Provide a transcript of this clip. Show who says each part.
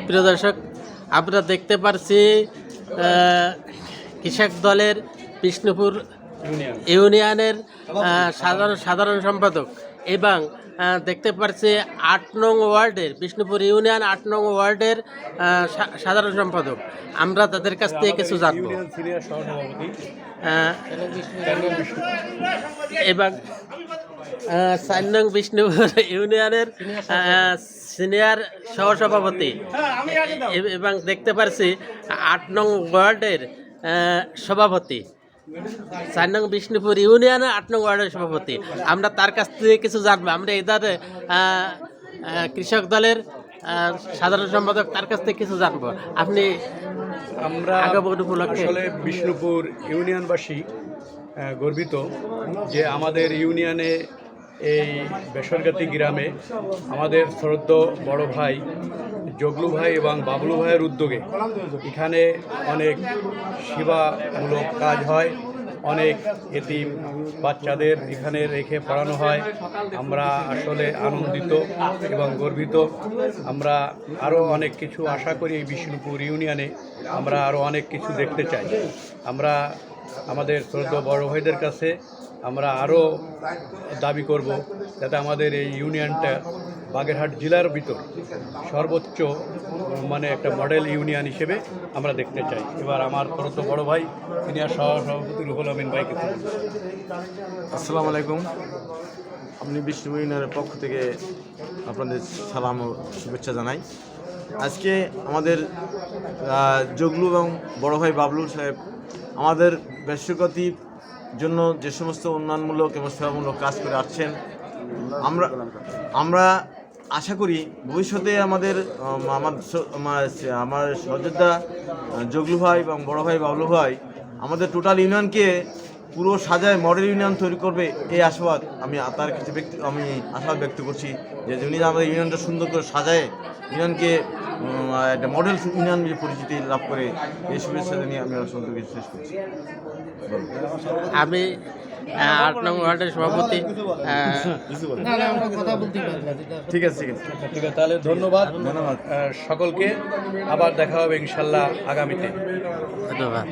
Speaker 1: প্রিয় দর্শক, আমরা দেখতে পারছি কৃষক দলের বিষ্ণুপুর ইউনিয়নের সাধারণ সম্পাদক এবং দেখতে পারছি ৮ নং ওয়ার্ডের বিষ্ণুপুর ইউনিয়ন ৮ নং ওয়ার্ডের সাধারণ সম্পাদক। আমরা তাদের কাছ থেকে কিছু জানব এবং ৪ নং বিষ্ণুপুর ইউনিয়নের সিনিয়র সহসভাপতি এবং দেখতে পারছি ৮ নং ওয়ার্ডের সভাপতি, ৪ নং বিষ্ণুপুর ইউনিয়নে ৮ নং ওয়ার্ডের সভাপতি। আমরা তার কাছ থেকে কিছু জানবো। আমরা এদের কৃষক দলের সাধারণ সম্পাদক, তার কাছ থেকে কিছু জানবো। আপনি
Speaker 2: আমরা আসলে বিষ্ণুপুর ইউনিয়নবাসী গর্বিত যে আমাদের ইউনিয়নে এই বেসরকারি গ্রামে আমাদের শ্রদ্ধেয় বড় ভাই জগলু ভাই এবং বাবলু ভাইয়ের উদ্যোগে এখানে অনেক সেবামূলক কাজ হয়, অনেক এতিম বাচ্চাদের এখানে রেখে পড়ানো হয়। আমরা আসলে আনন্দিত এবং গর্বিত। আমরা আরও অনেক কিছু আশা করি এই বিষ্ণুপুর ইউনিয়নে আমরা আরও অনেক কিছু দেখতে চাই। আমরা আমাদের শ্রদ্ধেয় বড় ভাইদের কাছে আমরা আরও দাবি করব যাতে আমাদের এই ইউনিয়নটা বাগেরহাট জেলার ভিতর সর্বোচ্চ একটা মডেল ইউনিয়ন হিসেবে আমরা দেখতে চাই। এবার আমার শ্রদ্ধেয় বড় ভাই সিনিয়র সভাপতি রুহুল আমিন ভাই কিছু।
Speaker 3: আসসালামু আলাইকুম। আপনি বিষ্ণুপুর ইউনিয়নের পক্ষ থেকে আপনাদের সালাম ও শুভেচ্ছা জানাই। আজকে আমাদের জগলু এবং বড় ভাই বাবলু সাহেব আমাদের বেসরকারির জন্য যে সমস্ত উন্নয়নমূলক এবং সেবামূলক কাজ করে আসছেন, আমরা আশা করি ভবিষ্যতে আমার সহযোদ্ধা জগলু ভাই এবং বড় ভাই বাবলু ভাই আমাদের টোটাল ইউনিয়নকে পুরো সাজায় মডেল ইউনিয়ন তৈরি করবে, এই আশাবাদ আমি তার কিছু আমি আশাবাদ ব্যক্ত করছি যে উনি আমাদের ইউনিয়নটা সুন্দর করে সাজায় ইউনিয়নকে একটা মডেল ইউনিয়ন পরিচিতি লাভ করে, এই শুভেচ্ছা জানিয়ে আমি সুন্দর কিছু শেষ করছি।
Speaker 1: আমি ৮ নং ওয়ার্ডের সভাপতি।
Speaker 3: ঠিক আছে
Speaker 2: তাহলে ধন্যবাদ সকলকে। আবার দেখা হবে ইনশাল্লাহ আগামীতে।
Speaker 1: ধন্যবাদ।